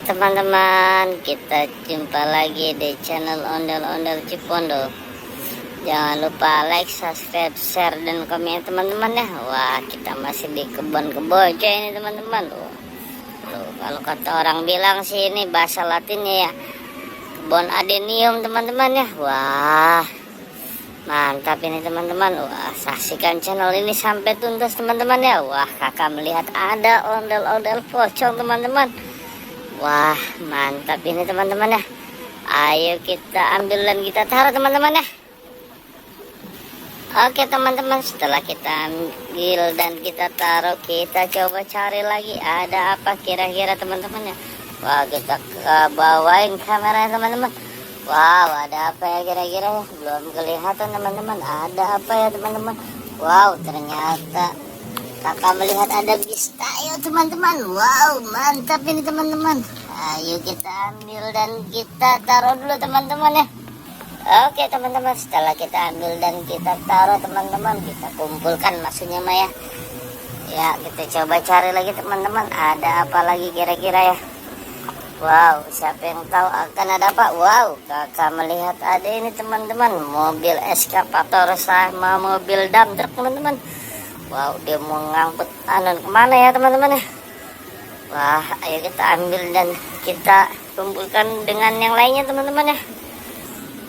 Teman-teman, kita jumpa lagi di channel Ondel-Ondel Cipondo. Jangan lupa like, subscribe, share, dan komen teman-teman ya. Wah, kita masih di kebun kemboja ini teman-teman. Kalau kata orang bilang sih ini bahasa latinnya ya, kebun adenium teman-teman ya. Wah, mantap ini teman-teman. Wah, saksikan channel ini sampai tuntas teman-teman ya. Wah, kakak melihat ada ondel-ondel pocong teman-teman. Wah, mantap ini teman-teman ya. Ayo kita ambil dan kita taruh teman-teman ya. Oke teman-teman, setelah kita ambil dan kita taruh, kita coba cari lagi ada apa kira-kira teman-teman ya. Wah, kita bawain kameranya teman-teman. Wow, ada apa ya kira-kira ya? Belum kelihatan teman-teman. Ada apa ya teman-teman? Wow, ternyata kakak melihat ada bis tayo teman-teman. Wow, mantap ini teman-teman. Ayo kita ambil dan kita taruh dulu teman-teman ya. Oke teman-teman, setelah kita ambil dan kita taruh teman-teman, kita kumpulkan maksudnya Maya. Ya, kita coba cari lagi teman-teman. Ada apa lagi kira-kira ya? Wow, siapa yang tahu akan ada apa? Wow, kakak melihat ada ini teman-teman, mobil eskavator sama mobil dump truck teman-teman. Wow, dia mau ngangkut anon kemana ya teman-teman ya. Wah, ayo kita ambil dan kita kumpulkan dengan yang lainnya teman-teman ya.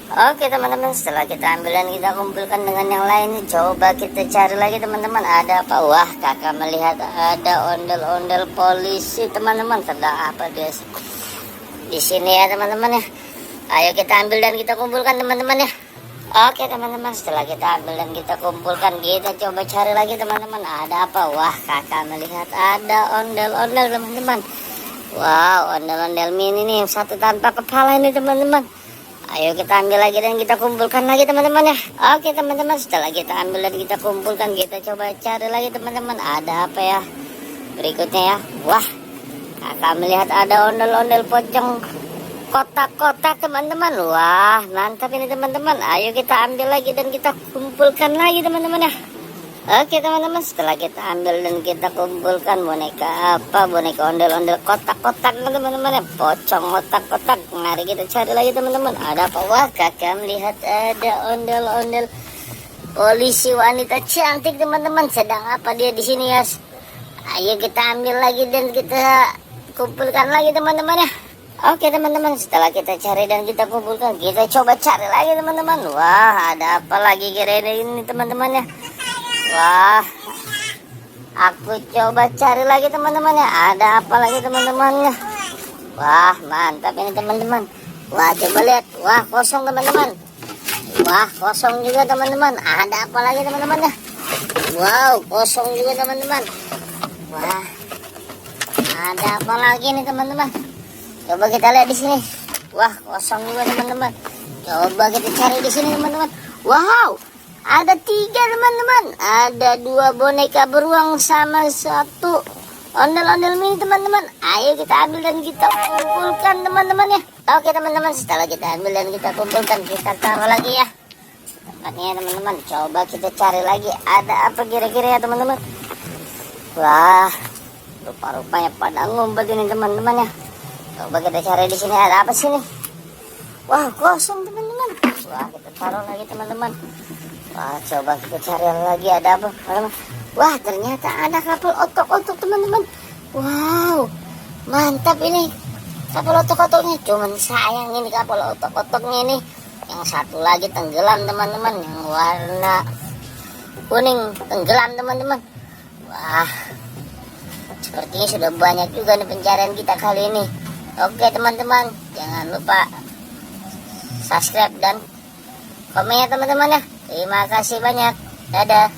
Oke teman-teman, setelah kita ambil dan kita kumpulkan dengan yang lainnya, coba kita cari lagi teman-teman. Ada apa? Wah, kakak melihat ada ondel-ondel polisi teman-teman. Sedang apa dia di sini ya teman-teman ya. Ayo kita ambil dan kita kumpulkan teman-teman ya. Oke teman-teman, setelah kita ambil dan kita kumpulkan, kita coba cari lagi teman-teman. Ada apa? Wah, kakak melihat ada ondel-ondel teman-teman. Wow, ondel-ondel mini nih, satu tanpa kepala ini teman-teman. Ayo kita ambil lagi dan kita kumpulkan lagi teman-teman ya. Oke teman-teman, setelah kita ambil dan kita kumpulkan, kita coba cari lagi teman-teman. Ada apa ya berikutnya ya. Wah, kakak melihat ada ondel-ondel pocong kotak-kotak teman-teman. Wah, mantap ini teman-teman. Ayo kita ambil lagi dan kita kumpulkan lagi teman-teman ya. Oke teman-teman, setelah kita ambil dan kita kumpulkan, boneka apa? Boneka ondel-ondel kotak-kotak teman-teman ya. Pocong kotak-kotak. Mari kita cari lagi teman-teman. Ada apa? Wah, kakak melihat ada ondel-ondel polisi wanita cantik teman-teman. Sedang apa dia di sini ya? Ayo kita ambil lagi dan kita kumpulkan lagi teman-teman ya. Oke teman-teman, setelah kita cari dan kita kumpulkan, kita coba cari lagi teman-teman. Wah, ada apa lagi kira-kira ini teman-teman ya. Wah, aku coba cari lagi teman-teman ya. Ada apa lagi teman-teman ya. Wah, mantap ini teman-teman. Wah, coba lihat. Wah, kosong teman-teman. Wah, kosong juga teman-teman. Ada apa lagi teman-teman ya. Wow, kosong juga teman-teman. Wah, ada apa lagi nih teman-teman. Coba kita lihat di sini. Wah, kosong juga teman-teman. Coba kita cari di sini teman-teman. Wow, ada 3 teman-teman. Ada 2 boneka beruang sama 1 ondel-ondel mini teman-teman. Ayo kita ambil dan kita kumpulkan teman-teman ya. Oke teman-teman, setelah kita ambil dan kita kumpulkan, kita taruh lagi ya tempatnya teman-teman. Coba kita cari lagi ada apa kira-kira ya teman-teman. Wah, rupa-rupanya pada ngumpet ini teman-teman ya. Coba kita cari di sini ada apa sini. Wah, kosong teman-teman. Wah, kita taruh lagi teman-teman. Wah, coba kita cari lagi ada apa. Wah, ternyata ada kapal otok-otok teman-teman. Wow, mantap ini kapal otok-otoknya. Cuman sayang ini kapal otok-otoknya ini. Yang satu lagi tenggelam teman-teman, yang warna kuning tenggelam teman-teman. Wah, sepertinya sudah banyak juga nih pencarian kita kali ini. Oke teman-teman, jangan lupa subscribe dan komen ya teman-teman ya. Terima kasih banyak. Dadah.